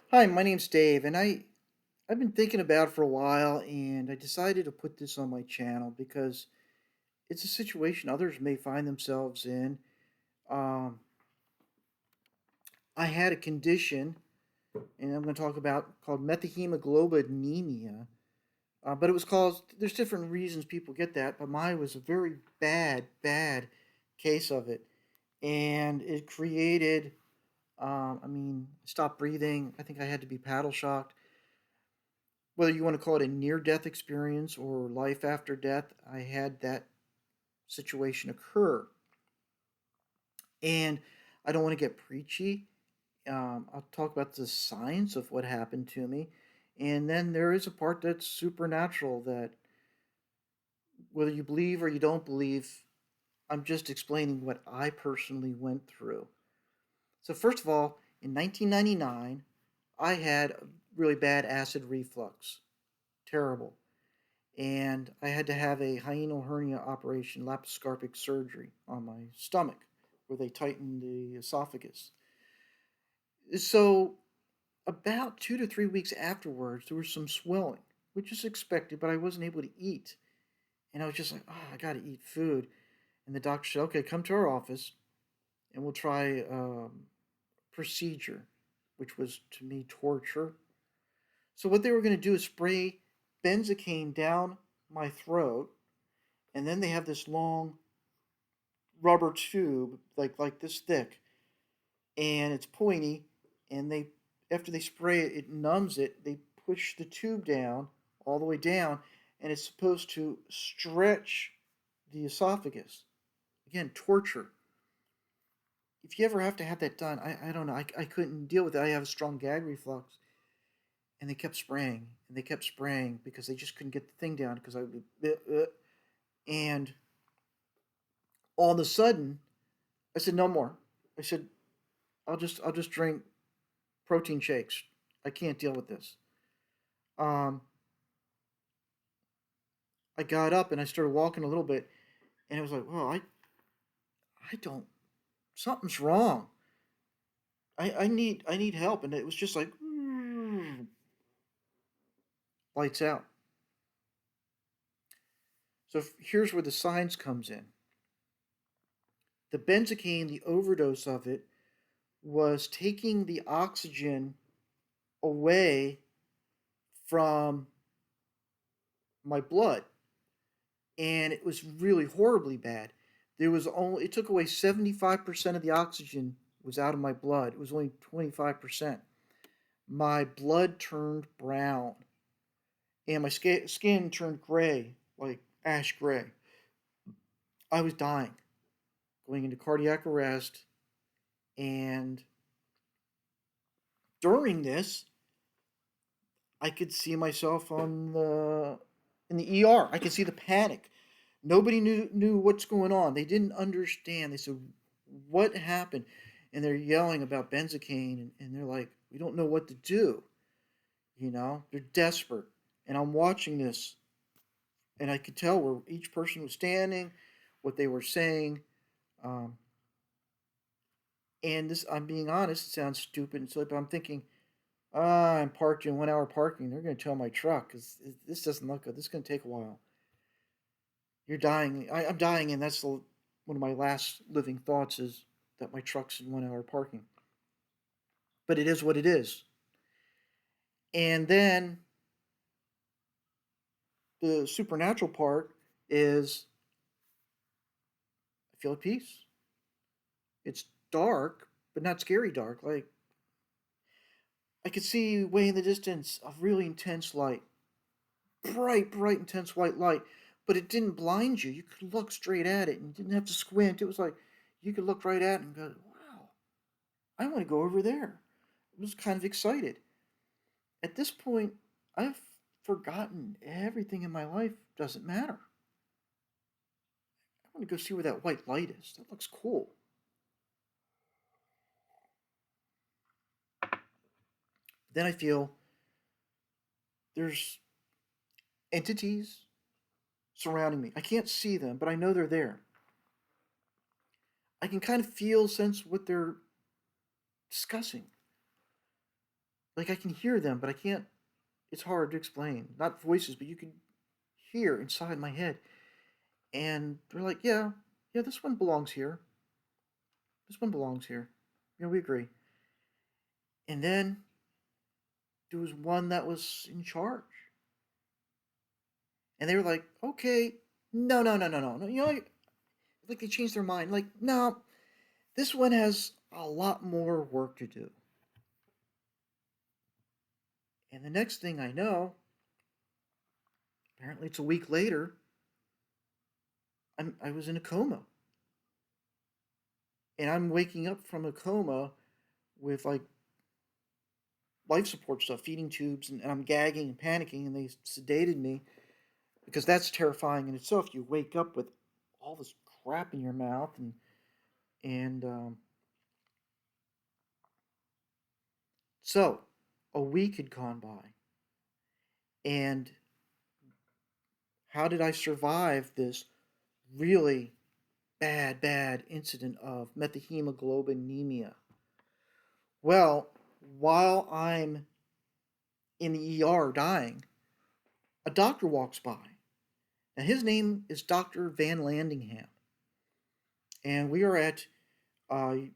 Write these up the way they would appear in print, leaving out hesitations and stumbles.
Hi, my name's Dave, and I've been thinking about it for a while, and I decided to put this on my channel because it's a situation others may find themselves in. Um, I had a condition, and I'm going to talk about called methemoglobinemia, but it was called. There's different reasons people get that, but mine was a very bad case of it, and it created. Stopped breathing. I think I had to be paddle shocked. Whether you want to call it a near death experience or life after death, I had that situation occur. And I don't want to get preachy. I'll talk about the science of what happened to me. And then there is a part that's supernatural that, whether you believe or you don't believe, I'm just explaining what I personally went through. So, first of all, in 1999, I had really bad acid reflux. Terrible. And I had to have a hiatal hernia operation, laparoscopic surgery on my stomach, where they tightened the esophagus. So, about 2 to 3 weeks afterwards, there was some swelling, which is expected, but I wasn't able to eat. And I was just like, oh, I got to eat food. And the doctor said, okay, come to our office and we'll try procedure, which was to me torture. So, what they were going to do is spray benzocaine down my throat, and then they have this long rubber tube like this thick, and it's pointy, and they after they spray it, it numbs it. They push the tube down all the way down, and it's supposed to stretch the esophagus. Again, torture. If you ever have to have that done, I don't know. I couldn't deal with it. I have a strong gag reflux, and they kept spraying and they kept spraying because they just couldn't get the thing down because I would and all of a sudden I said no more. I said I'll just drink protein shakes. I can't deal with this. Um, I got up and I started walking a little bit, and it was like, well, I don't. Something's wrong. I need help, and it was just like lights out. So here's where the science comes in. The benzocaine, the overdose of it, was taking the oxygen away from my blood, and it was really horribly bad. There was only It took away 75% of the oxygen was out of my blood. It was only 25%. My blood turned brown, and my skin turned gray, like ash gray. I was dying, going into cardiac arrest, and during this, I could see myself on the in the ER. I could see the panic. Nobody knew what's going on. They didn't understand. They said, "What happened?" And they're yelling about benzocaine, and they're like, "We don't know what to do." They're desperate. And I'm watching this, and I could tell where each person was standing, what they were saying. Um, and this, I'm being honest, it sounds stupid and silly, but I'm thinking, I'm parked in 1 hour parking. They're going to tow my truck because this doesn't look good. This is going to take a while. You're dying. I'm dying, and one of my last living thoughts is that my truck's in 1 hour parking. But it is what it is. And then the supernatural part is I feel at peace. It's dark, but not scary dark. Like I could see way in the distance a really intense light, bright, intense white light, but it didn't blind you. You could look straight at it and you didn't have to squint. It was like you could look right at it and go, wow, I want to go over there. I was kind of excited. At this point, I've forgotten everything in my life doesn't matter. I want to go see where that white light is. That looks cool. Then I feel there's entities surrounding me. I can't see them, but I know they're there. I can kind of sense what they're discussing. like I can hear them, but I can't. It's hard to explain. Not voices, but you can hear inside my head. And they're like, yeah, yeah, this one belongs here. This one belongs here. Yeah, we agree. And then there was one that was in charge. And they were like, okay, no, no, no, no, no, no. Like they changed their mind. Like, no, this one has a lot more work to do. And the next thing I know, apparently it's a week later, I was in a coma. And I'm waking up from a coma with like life support stuff, feeding tubes, and I'm gagging and panicking, and they sedated me because that's terrifying in itself. You wake up with all this crap in your mouth, and so a week had gone by, and how did I survive this really bad incident of methemoglobinemia? Well, while I'm in the ER dying, a doctor walks by. Now his name is Dr. Van Landingham, and we are at I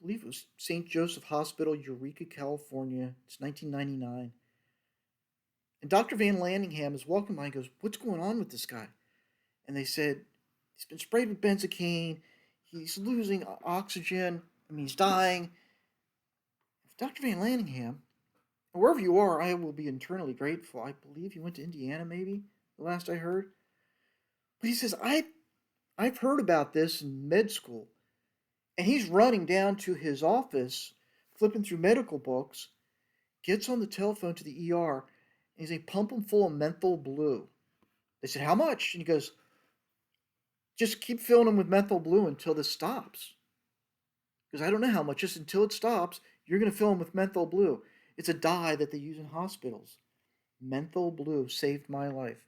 believe it was St. Joseph Hospital, Eureka, California. It's 1999. And Dr. Van Landingham is walking by and goes, what's going on with this guy? And they said, he's been sprayed with benzocaine. He's losing oxygen. I mean, he's dying. Dr. Van Landingham, wherever you are, I will be eternally grateful. I believe he went to Indiana, maybe, the last I heard. But he says, I've heard about this in med school. And he's running down to his office, flipping through medical books, gets on the telephone to the ER, and he's like, pump him full of menthol blue. They said, how much? And he goes, just keep filling him with menthol blue until this stops. Because I don't know how much, just until it stops, you're going to fill him with menthol blue. It's a dye that they use in hospitals. Menthol blue saved my life.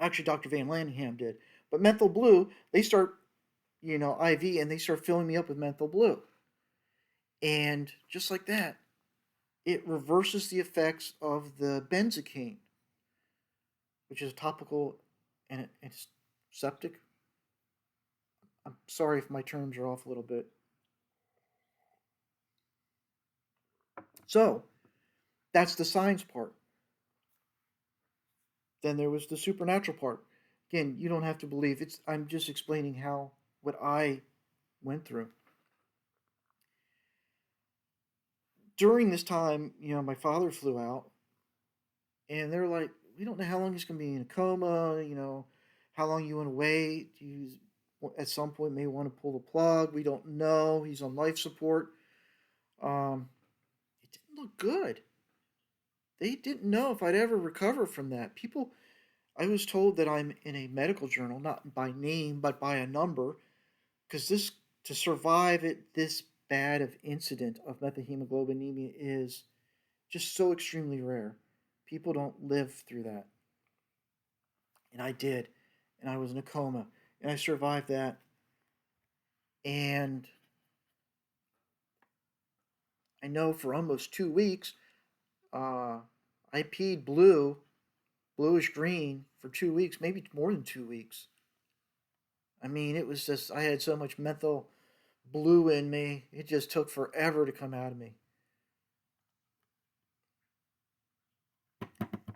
Actually, Dr. Van Landingham did. But menthol blue, they start, IV, and they start filling me up with menthol blue. And just like that, it reverses the effects of the benzocaine, which is a topical antiseptic. I'm sorry if my terms are off a little bit. So that's the science part. Then there was the supernatural part. Again, you don't have to believe it's. I'm just explaining how what I went through during this time. My father flew out, and they're like, "We don't know how long he's going to be in a coma. How long you want to wait? You at some point may want to pull the plug. We don't know. He's on life support." It didn't look good. They didn't know if I'd ever recover from that. I was told that I'm in a medical journal, not by name, but by a number, because to survive it this bad of incident of methemoglobinemia is just so extremely rare. People don't live through that. And I did. And I was in a coma. And I survived that. And I know for almost 2 weeks, uh, I peed blue, bluish green for 2 weeks, maybe more than 2 weeks. I mean, it was just, I had so much menthol blue in me, it just took forever to come out of me.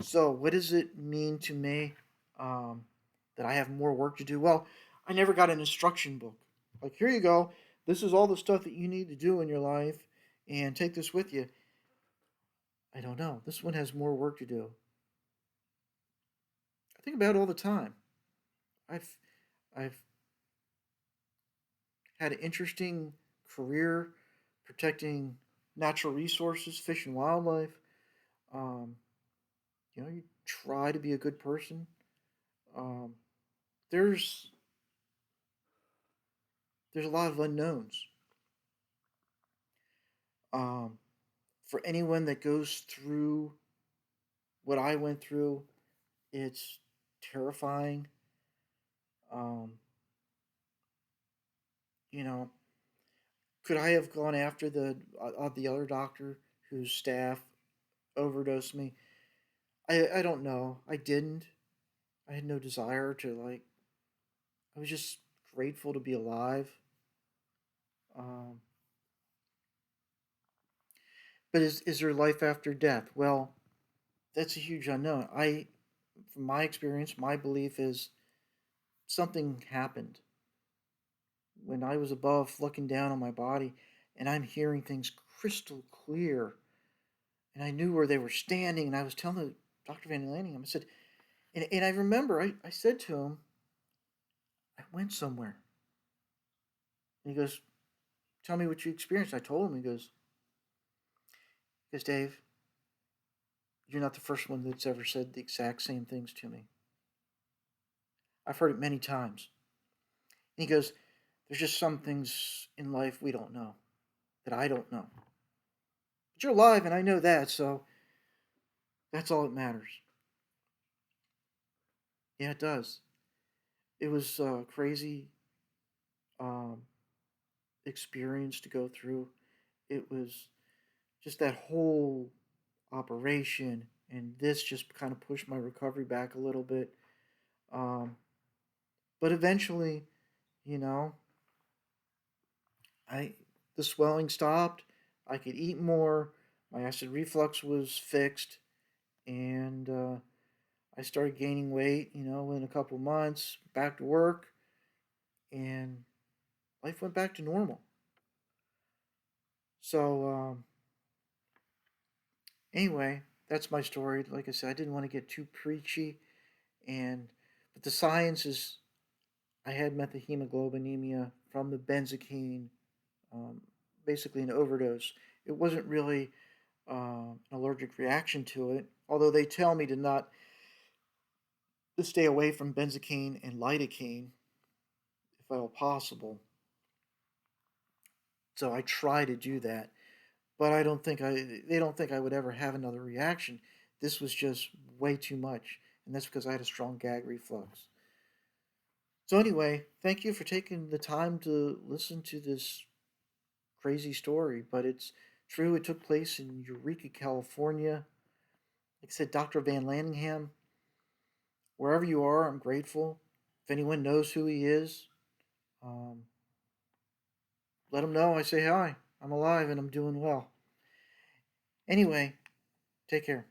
So, what does it mean to me that I have more work to do? Well, I never got an instruction book. Like, here you go. This is all the stuff that you need to do in your life, and take this with you. I don't know. This one has more work to do. I think about it all the time. I've I've had an interesting career protecting natural resources, fish and wildlife. Um, you try to be a good person. Um, there's there's a lot of unknowns. Um, for anyone that goes through what I went through, it's terrifying. Um, you know, Could I have gone after the other doctor whose staff overdosed me? I don't know. I didn't. I had no desire to like. I was just grateful to be alive. Um, but is there life after death? Well, that's a huge unknown. From my experience, my belief is something happened when I was above, looking down on my body, and I'm hearing things crystal clear. And I knew where they were standing, and I was telling Dr. Van Lanningham, I said, and I remember I said to him, I went somewhere. And he goes, tell me what you experienced. I told him, he goes, Dave, you're not the first one that's ever said the exact same things to me. I've heard it many times. And he goes, there's just some things in life we don't know, that I don't know. But you're alive, and I know that, so that's all that matters. Yeah, it does. It was a crazy um, experience to go through. It was just that whole operation, and this just kind of pushed my recovery back a little bit. Um, but eventually, you know, I the swelling stopped. I could eat more. My acid reflux was fixed, and I started gaining weight. In a couple months, back to work, and life went back to normal. So anyway, that's my story. Like I said, I didn't want to get too preachy, and but the science is I had methemoglobinemia from the benzocaine, um, basically an overdose. It wasn't really an allergic reaction to it, although they tell me to stay away from benzocaine and lidocaine if at all possible. So I try to do that, but I don't think I they don't think I would ever have another reaction. This was just way too much, and that's because I had a strong gag reflux. So anyway, thank you for taking the time to listen to this crazy story, but it's true. It took place in Eureka, California. Like I said, Dr. Van Lanningham, wherever you are, I'm grateful. If anyone knows who he is, um, let him know I say hi. I'm alive and I'm doing well. Anyway, take care.